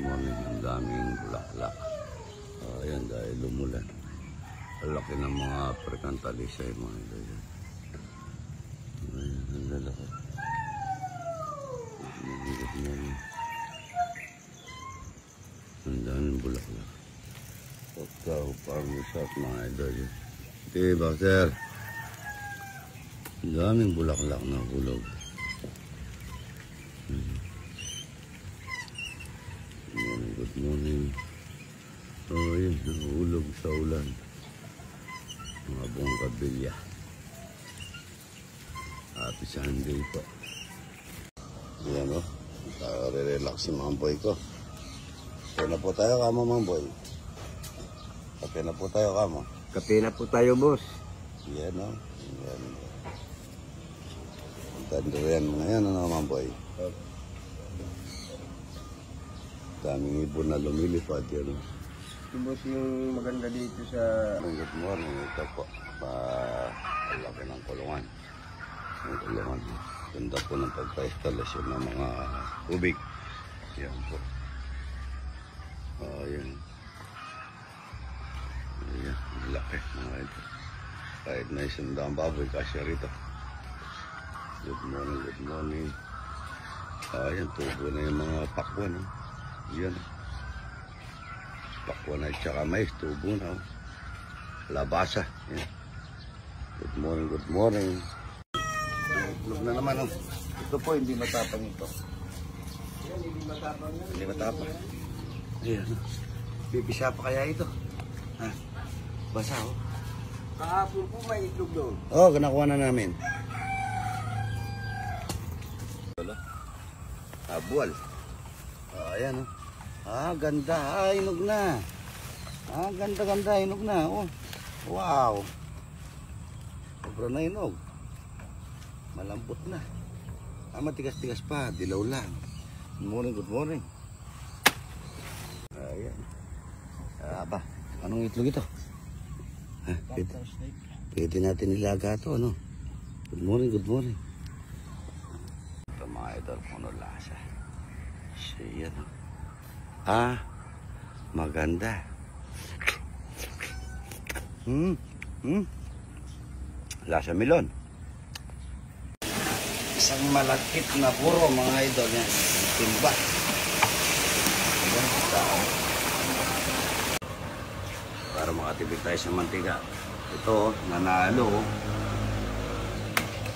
morning. Ang daming bulaklak. Ayan, dahil lumulan. Ang laki ng mga percantalisay, mga idol. Ayan, ang lalaki. Good morning. Ang daming bulaklak. Pagkaw, farmer shop, mga idol. Diba, sir? Ang daming bulaklak na hulog. Good morning. Oh, yun, nahulog sa ulan. Mga buong kabilya. Happy Sunday po. Yan o. Re-relax si Mamboy ko. Kape na po tayo, kamo, Mamboy. Kape na po tayo, kamo. Kape na po tayo, boss. Yan o. Yan. Tandurian mo na yan, ano, Mamboy? Daming ibon na lumilipad yan. Boss, yung maganda dito sa... Good morning. Ito po. Laki ng kulungan. Yung kulungan. Ganda po ng pagpa-instalasyon ng mga tubig. Yan po. Ayan. Ayan. Laki. Mga ito. Kahit na isang daang baboy kasya rito. Good morning. Good morning. Ayan. Tubo na yung mga pakwan. Yan. Pakwan na tsaka mais. Tubo na. Labasa. Yan. Good morning. Good morning. Itlog na naman. Ito po, hindi matapang ito. Yan, hindi matapang yan. Hindi matapang. Ayan. Pipisa pa kaya ito? Ha? Basa, oh. Kahapon po may itlog doon. Oo, kanakuha na namin. Buwal. Ayan, oh. Ganda. Hinog na. Ganda. Hinog na, oh. Wow. Sobra na hinog. Malambot na. Matigas-tigas pa. Dilaw lang. Good morning. Ayan. Anong itlog ito? Ha? Pwede natin nilaga ito, ano? Good morning. Ito mga idol, puno lasa. Siya, no? Maganda. Lasa melon. Isang malakit na puro, mga idol yan. Timba. Para makatipid tayo sa mantika. Ito, nanalo.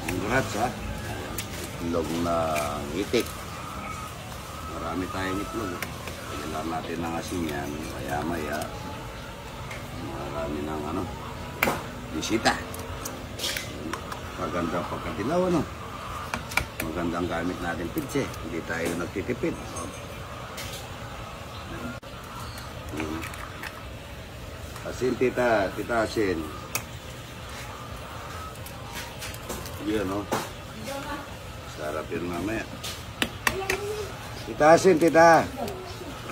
Congrats, ha. Itlog na itik. Marami tayong itlog. Kailangan natin ng asin yan. Maya. Marami ng bisita. Maganda pagkatilaw, ano. Magandang gamit natin pitse. Hindi tayo nagtitipid. Asin, tita asin. Yun, no? Sarap yun mamaya. Tita asin, tita.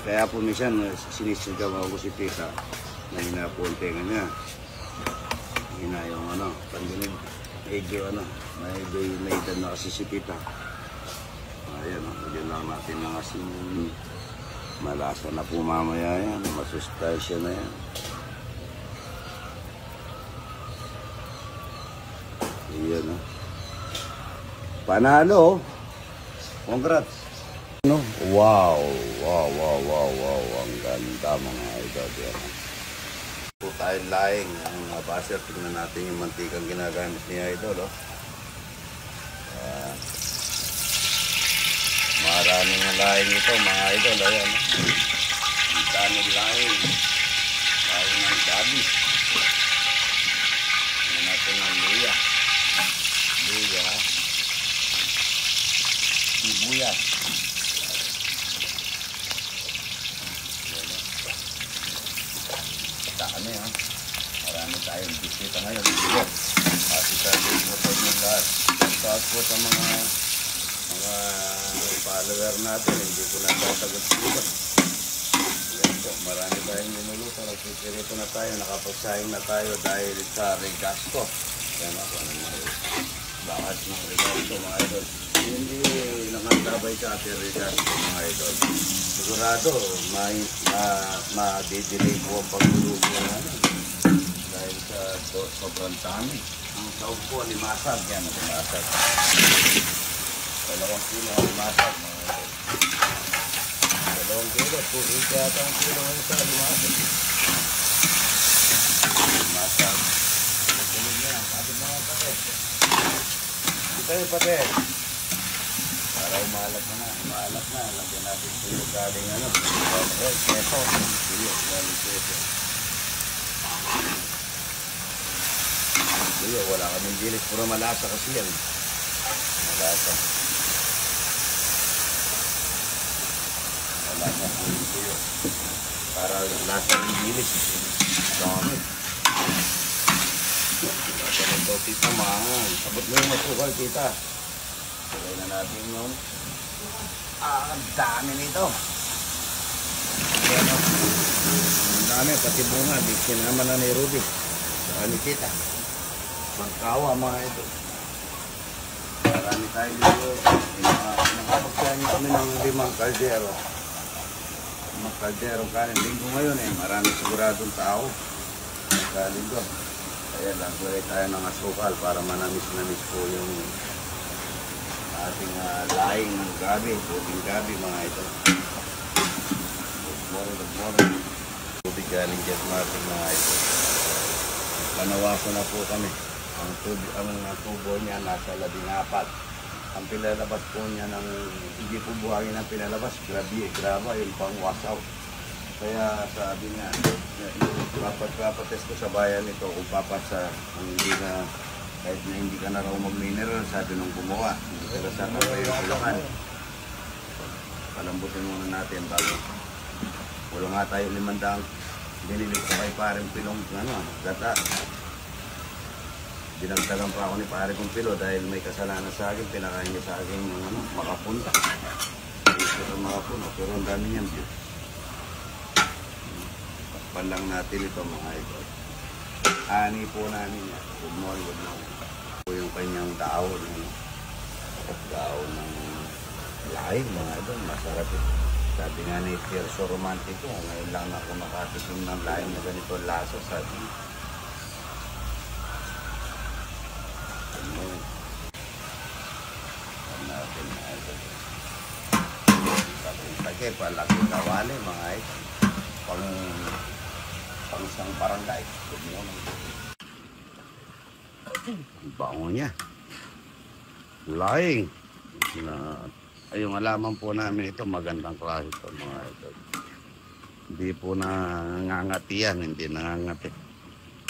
Kaya po minsan sinisigaw ako si tita. Nahina po ang tenga niya. Hina yung pandinig. Medyo medyo inaitan na kasi si tita. Ayan, bigyan lang natin ng asin. Malasa na po mamaya yan. Masustansya na yan. Ayan, Panalo. Congrats. Wow. Ang ganda, mga idol. Po tayong laing. Ang mga baser, tingnan natin yung mantikang ginagamit ni idol. Maraming laing ito, mga idol. Ayan. Ang daming laing. Laing ng gabi. Tingnan natin ang luya. Sibuyas. Dami, marami tayong bisita ngayon. Happy Sunday po sa inyo lahat. Shout po sa mga follower natin. Hindi ko natasagot dito. Marami tayong minuluto. Nagpipirito na tayo. Nakapagsayang na tayo dahil sa regasto. Yan ako naman. Bakit ng regasto, mga idol? Hindi nakantabay sa ating regasto, mga idol. sigurado, ma-delay po ang pagluluto namin. Dahil sa sobrang dami. Ang saog po, limasag. Yan, limasag. 2 kilo ang limasag. 2 kilo, 2 yata ang kilo ngayon sa limasag. Limasag. Tulog yan, kapit mga kapit. Ito yung kapit. Para umalat na. Lagyan natin tuyo galing ano. Keso. Tuyo galing keso. Tuyo, wala kaming dilis. Puro malasa kasi yan. Malasa. Malasa po yung tuyo. Para lasa ng dilis. Dami. Lasa ng to, tita, mahal. Sabot mo yung masukal, tita. Sabay na natin yung ang dami nito. Ang dami, pati bunga. Di sinama na ni Ruby. Saka ni Tita. Magkawa mga ito. Marami tayo dito. Nakapagsahin kami ng 5 kaldero. 5 kaldero kanin. Linggo ngayon eh. Marami siguradong tao. Linggo. Kaya lang, kulay tayo ng asukal para manamis-namis po yung ating laing ng gabi, puting gabi mga ito. Good morning. Tubig galing Jet Martin mga ito. Panawa ko na po kami. Ang tubo niya nasa 14. Ang pinalabas po niya ng hindi po buhangin ang pinalabas. Graba yung pang wash out. Kaya sabi niya, papat-test ko sa bayan ito kung papasa ang hindi na kahit na hindi ka na raw mag-mineral, sabi nung gumawa. Pero sa kapay yung kulakan. Palambutin muna natin bago. Wala nga tayo 500. Binilig ko kay pareng pilong gata. Dinagdagan pa ako ni pare kong pilo dahil may kasalanan sa akin. Pinakain niya sa akin yung makapunta. Pero makapunta. Pero ang dami niyan. Takpan lang natin ito mga ito. Ani po namin yan. Good morning. Po yung kanyang daon ng laing mga ito. Masarap ito. Sabi nga ni Tirso Romantico, ngayon lang ako makatikim ng laing na ganito lasa sabi. Natin na ito. Lagi palaki kawali mga ito. Pang isang barangay. Good morning. Ang bango niya. Laing. Yung alaman po namin ito, magandang klase ito mga ito. Hindi po nangangati yan, hindi nangangati.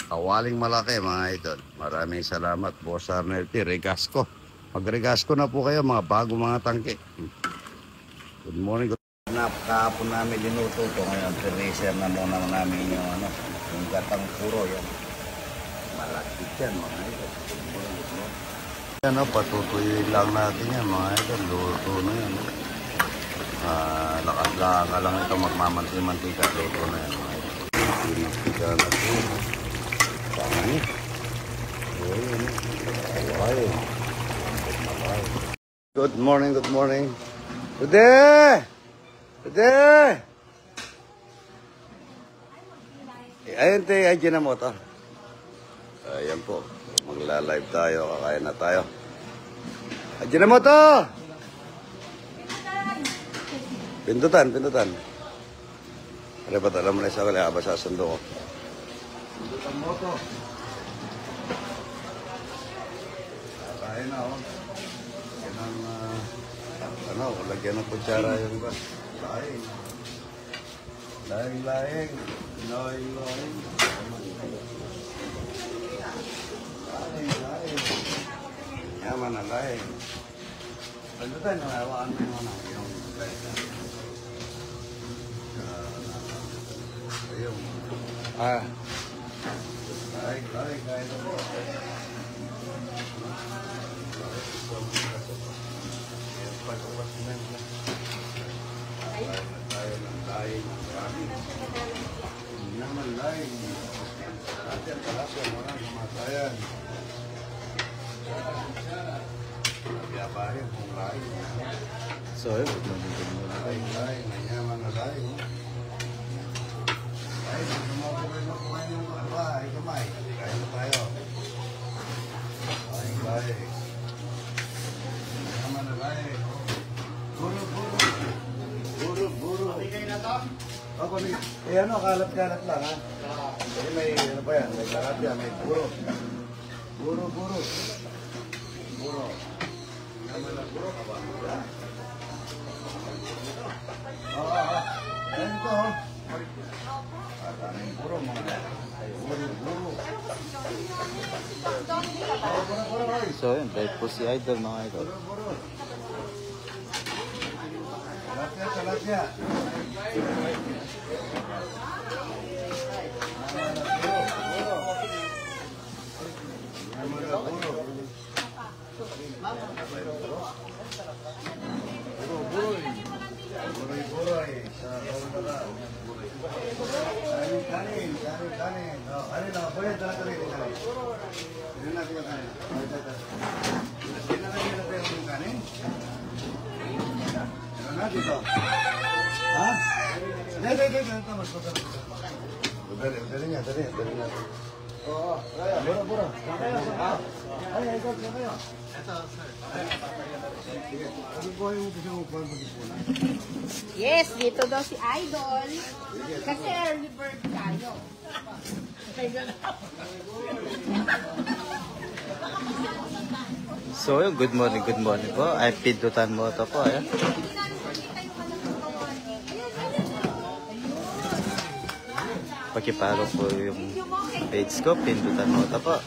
Kawaling malaki mga ito. Maraming salamat, Boss Arnel P. Regasco. Mag-regasco na po kayo mga bago mga tangke. Good morning. Kahapon namin linuto ito. Ngayon, freezer na muna namin yung gatang puro yan. Malaki yan mga ito. Yan patutuyuin lang natin yan mga ito. Luto na yan. Lakas-laka lang ito magmamanti-mantika. Luto na yan mga ito. Mantika na ito. Pangit. Good morning, good morning. Today! Ayun tayo, ay dyan na mo ito. Ayan po. Magla-live tayo, kakain na tayo. Adyan na mo ito! Pindutan. Ano ba ito? Alam mo na isa kali, habang sasundo ko. Pindutan mo ito. Kakain na ako. Lagyan ng, lagyan ng kutsara yung ba? Laing. Yaman na laing. Pindutan, nawawaan mo yung laing. Ayun. Laing, kahit ako. Pag-uwas na tayo ng laing. Yaman laing. Latihan talasya mo na kumatayan. Nabiyabahin kung laing. So, laing, nayaman na kain. Ay, kumain mo yung ay, kamay. Kain na tayo. Ay, bae. Tama na bae. Buro. Pabigay na to? O, pabigay. Eh ano, kalat-kalat lang ha. Eh may, ano pa yan, may kalat yan, may buro. Buro. Tama na buro ka ba? Oo. Ayan ko. Ayan buro mga. Buro. So yun, live po si Idol mga idol. Buro. Salapya. Buroy. Sa kaunara. Kanin. Kanin na. Pwede talaga kanin. Hindi natin yung kanin. Hindi natin yung kanin. Ano na dito? Ha? Hindi. Dali niya. Oo. Buro. Ay, ikaw kayo. Ito, sir. Ano po yung gusto mo po mag-ipunan? Yes, dito daw si Idol. Kasi early bird tayo. So yun, good morning po. Ay, pindutan mo ito po. Ayan. Pakiparo po yung page ko, pindutan mo ito po.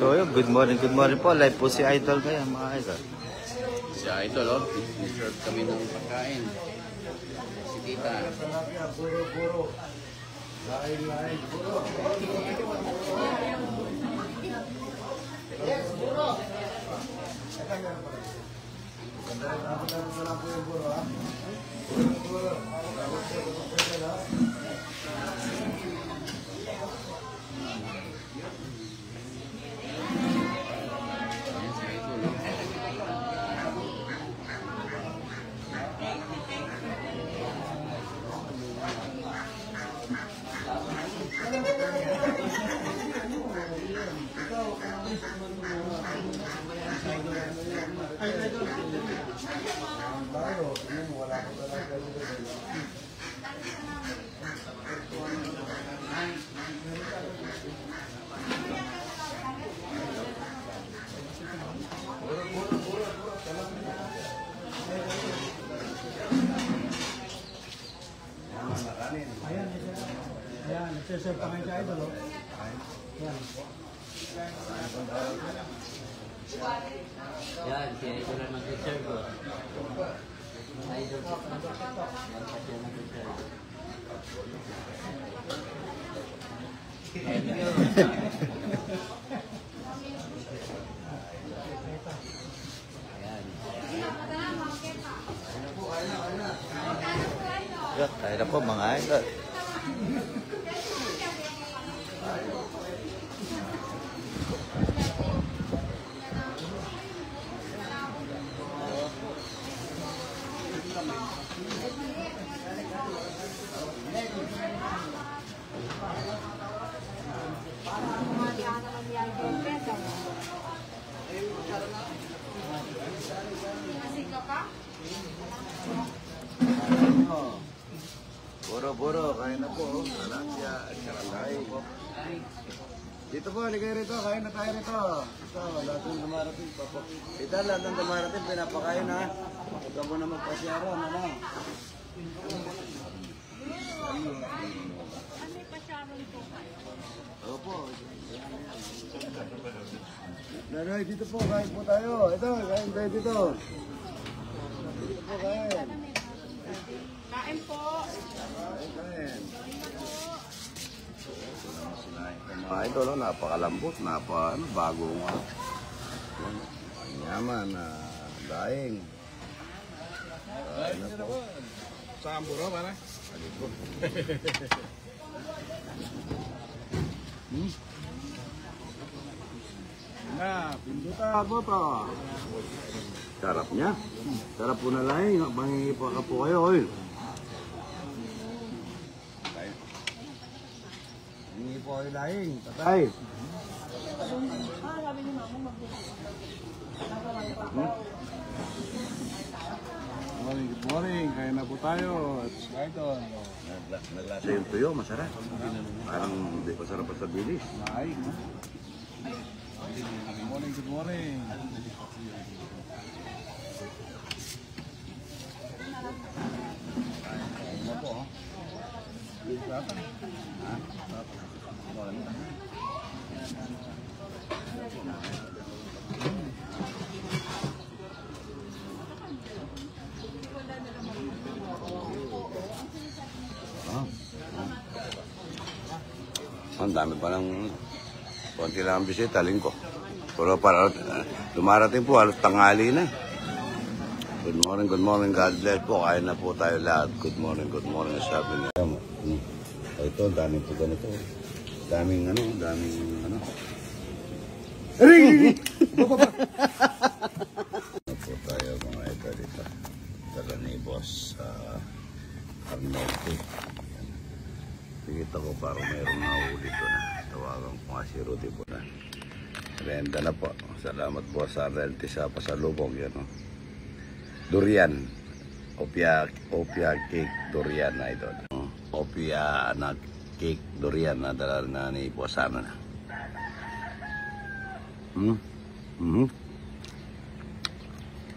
So yun, good morning po. Live po si Idol kaya mga idol. Si Idol, oh. Nag-serve kami ng pagkain. Si Tita. Buro. Lain. Buro. Ayan si Idol, oh. Ayan, nagsiserve pa ngayon si Idol, oh. Ayan. Yan, si Idol ang mag-serve, oh. Idol po. Yan kasi ang mag-serve. Thank you. Yan, tayo na po mga idol. Para mga naman yan, Buro-buro, kain na po. Talapia at karangay. Dito po, ligay rito. Kain na tayo rito. Ito, lahat ng dumarating pa po. Ito, lahat ng dumarating, pinapakain ha. Huwag ka muna magpasyaran, ano? Opo. Naroy, dito po, kain po tayo. Ito, kain tayo dito. Dito po, kain. Kain po. Kain. Ah, ito no, napakalambot, bago nga. Yaman na daing. Kain na po. Saan buro, pare? Na, pinduta po to. Sarap niya. Sarap po na laing. Bangingi po ka po kayo, oy. Bangingi po kayo laing. Tatay. Good morning. Kaya na po tayo. It's Idol. Naglasa yung tuyo, masarap. Parang hindi masarap pa sa bilis. Ay. Good morning, good morning. Ano po? Ang dami pa ng konti lang ang bisita, lingko. Pero para dumarating po, halos tanghali na. Good morning, God bless po. Kain na po tayo lahat. Good morning, sabi niya. Ito, daming po ganito. Daming ano. Ring! Ano po tayo mga ito dito. Tala ni Boss Arnold. Nakikita ko parang mayroong nahuli ko na. Tawagan ko nga si Rudy po na. Renda na po. Salamat po sa realty sa pasalubong. Yan, no? Durian. Opia cake durian na ito. Opia na cake durian na dala na ni Posano na.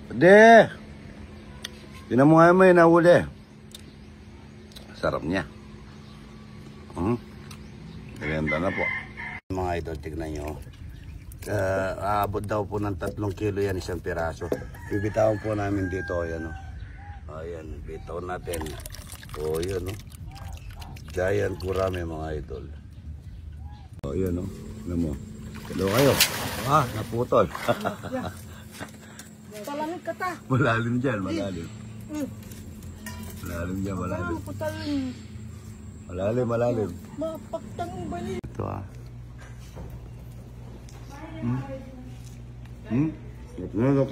Pwede! Tinan mo nga may nahuli. Sarap niya. Ganda na po. Mga idol, tignan nyo. Aabot daw po ng 3 kilo yan, isang piraso. Bibitawan po namin dito. Ayan, ayan, bitaw natin. O, yun, giant gurame mga idol. O, yun, ano mo. Hello kayo. Naputol. Palamig ka ta. Malalim dyan, malalim. Malalim dyan, malalim. Malalim. Mapaktang bali. Ito Ito na,